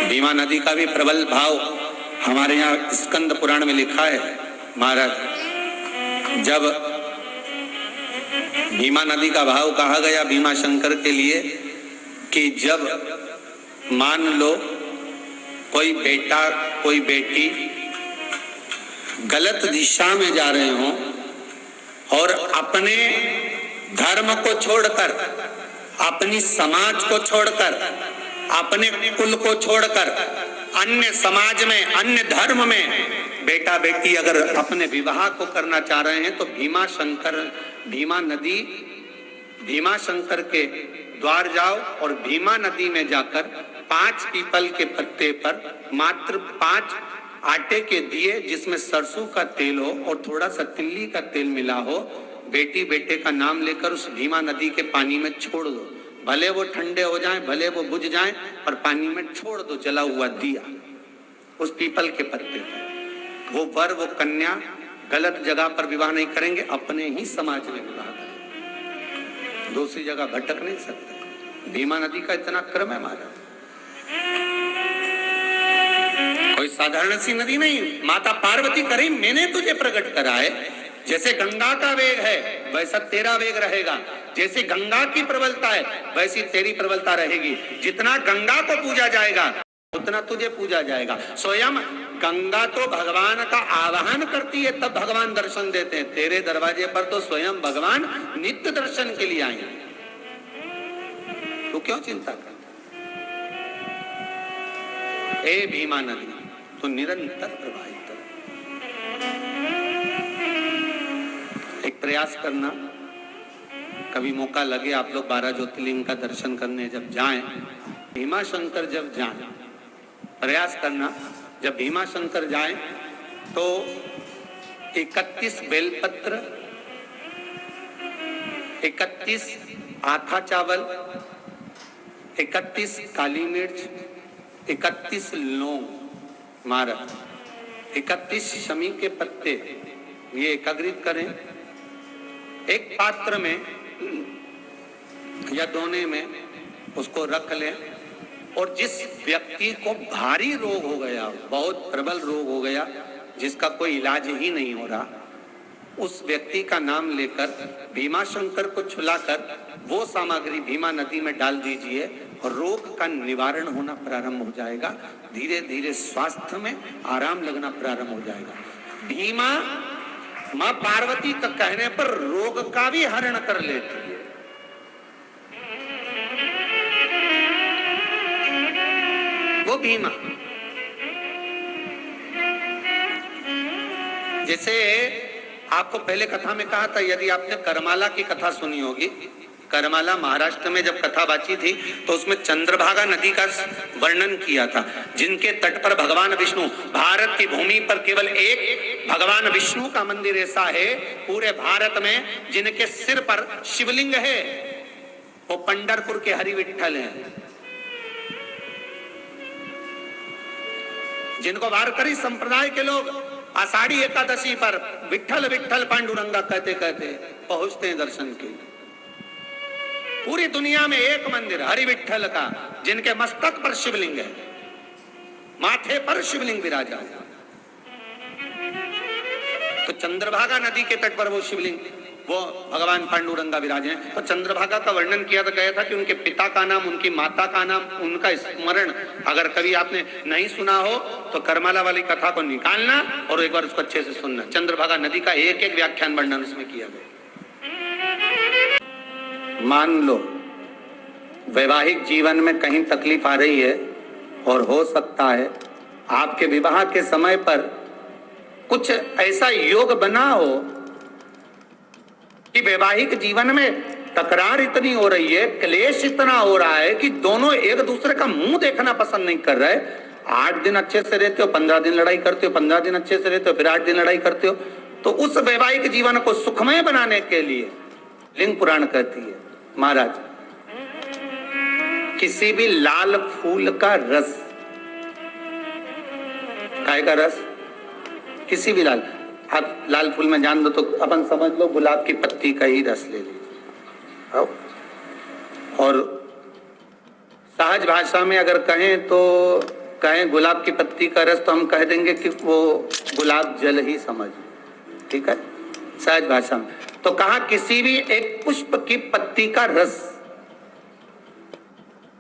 भीमा नदी का भी प्रबल भाव हमारे यहाँ स्कंद पुराण में लिखा है। महाराज, जब भीमा नदी का भाव कहा गया भीमा शंकर के लिए कि जब मान लो कोई बेटा कोई बेटी गलत दिशा में जा रहे हों और अपने धर्म को छोड़कर, अपनी समाज को छोड़कर, अपने कुल को छोड़कर अन्य समाज में, अन्य धर्म में बेटा बेटी अगर अपने विवाह को करना चाह रहे हैं तो भीमा नदी, भीमा शंकर के द्वार जाओ और भीमा नदी में जाकर 5 पीपल के पत्ते पर मात्र 5 आटे के दिए जिसमें सरसों का तेल हो और थोड़ा सा तिल्ली का तेल मिला हो, बेटी बेटे का नाम लेकर उस भीमा नदी के पानी में छोड़ दो। भले वो ठंडे हो जाएं, भले वो बुझ जाएं, पर पानी में छोड़ दो जला हुआ दिया उस पीपल के पत्ते पर। वो वर वो कन्या गलत जगह पर विवाह नहीं करेंगे, अपने ही समाज में विवाह करेंगे, दूसरी जगह भटक नहीं सकते। भीमा नदी का इतना क्रम है महाराज, कोई साधारण सी नदी नहीं। माता पार्वती करी मैंने तुझे प्रकट करा है, जैसे गंगा का वेग है वैसा तेरा वेग रहेगा, जैसे गंगा की प्रबलता है वैसी तेरी प्रबलता रहेगी। जितना गंगा को पूजा जाएगा उतना तुझे पूजा जाएगा। स्वयं गंगा तो भगवान का आवाहन करती है तब भगवान दर्शन देते हैं। तेरे दरवाजे पर तो स्वयं भगवान नित्य दर्शन के लिए आए, तो क्यों चिंता कर। ए भीमा नदी तो निरंतर प्रवाहित हो। एक प्रयास करना, कभी मौका लगे आप लोग 12 ज्योतिर्लिंग का दर्शन करने जब जाएं, भीमा शंकर जब जाएं, प्रयास करना जब भीमा शंकर जाएं तो 31 बेलपत्र, 31 आथा चावल, 31 काली मिर्च, 31 लौंग मारक, 31 शमी के पत्ते ये एकत्रित करें। एक पात्र में या दोने में उसको रख लें और जिस व्यक्ति को भारी रोग हो गया, बहुत प्रबल रोग हो गया, जिसका कोई इलाज ही नहीं हो रहा, उस व्यक्ति का नाम लेकर भीमा शंकर को छुलाकर वो सामग्री भीमा नदी में डाल दीजिए और रोग का निवारण होना प्रारंभ हो जाएगा। धीरे धीरे स्वास्थ्य में आराम लगना प्रारंभ हो जाएगा। भीमा मां पार्वती का कहने पर रोग का भी हरण कर लेती है। वो भीमा, जैसे आपको पहले कथा में कहा था, यदि आपने करमाला की कथा सुनी होगी, करमाला महाराष्ट्र में जब कथा बाची थी तो उसमें चंद्रभागा नदी का वर्णन किया था, जिनके तट पर भगवान विष्णु, भारत की भूमि पर केवल एक भगवान विष्णु का मंदिर ऐसा है पूरे भारत में जिनके सिर पर शिवलिंग है, वो पंढरपुर के हरि विठ्ठल हैं, जिनको वारकरी संप्रदाय के लोग आषाढ़ी एकादशी पर विठ्ठल विठ्ठल पांडुरंगा कहते कहते पहुंचते हैं दर्शन के लिए। पूरी दुनिया में एक मंदिर हरि विठ्ठल का, जिनके मस्तक पर शिवलिंग है, माथे पर शिवलिंग विराजा है। तो चंद्रभागा नदी के तट पर वो शिवलिंग, वो भगवान पांडुरंगा विराजे हैं। तो चंद्रभागा का वर्णन किया तो गया था कि उनके पिता का नाम, उनकी माता का नाम, उनका स्मरण अगर कभी आपने नहीं सुना हो तो करमाला वाली कथा को निकालना और एक बार उसको अच्छे से सुनना। चंद्रभागा नदी का एक एक व्याख्यान वर्णन उसमें किया गया। मान लो वैवाहिक जीवन में कहीं तकलीफ आ रही है और हो सकता है आपके विवाह के समय पर कुछ ऐसा योग बना हो कि वैवाहिक जीवन में तकरार इतनी हो रही है, क्लेश इतना हो रहा है कि दोनों एक दूसरे का मुंह देखना पसंद नहीं कर रहे। 8 दिन अच्छे से रहते हो, 15 दिन लड़ाई करते हो, 15 दिन अच्छे से रहते हो, फिर 8 दिन लड़ाई करते हो। तो उस वैवाहिक जीवन को सुखमय बनाने के लिए लिंग पुराण कहती है, महाराज किसी भी लाल फूल का रस, काय का रस, किसी भी लाल, आप लाल फूल में जान दो तो अपन समझ लो गुलाब की पत्ती का ही रस ले लीजिए। और सहज भाषा में अगर कहें तो कहें गुलाब की पत्ती का रस तो हम कह देंगे कि वो गुलाब जल ही समझ, ठीक है, सहज भाषा में। तो कहा किसी भी एक पुष्प की पत्ती का रस,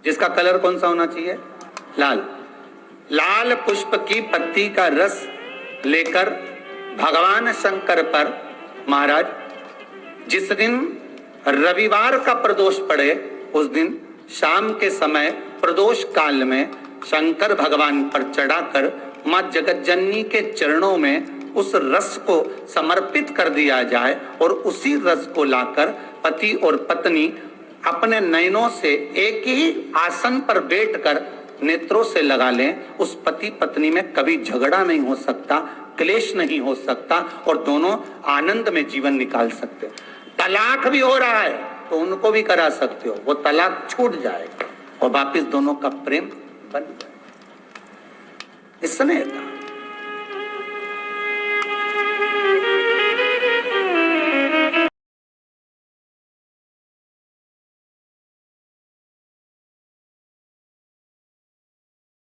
जिसका कलर कौन सा होना चाहिए, लाल, लाल पुष्प की पत्ती का रस लेकर भगवान शंकर पर महाराज जिस दिन रविवार का प्रदोष पड़े उस दिन शाम के समय प्रदोष काल में शंकर भगवान पर चढ़ाकर मां जगतजननी के चरणों में उस रस को समर्पित कर दिया जाए और उसी रस को लाकर पति और पत्नी अपने नयनों से एक ही आसन पर बैठकर नेत्रों से लगा लें। उस पति पत्नी में कभी झगड़ा नहीं हो सकता, क्लेश नहीं हो सकता और दोनों आनंद में जीवन निकाल सकते। तलाक भी हो रहा है तो उनको भी करा सकते हो, वो तलाक छूट जाएगा और वापिस दोनों का प्रेम बन जाएगा। इस समय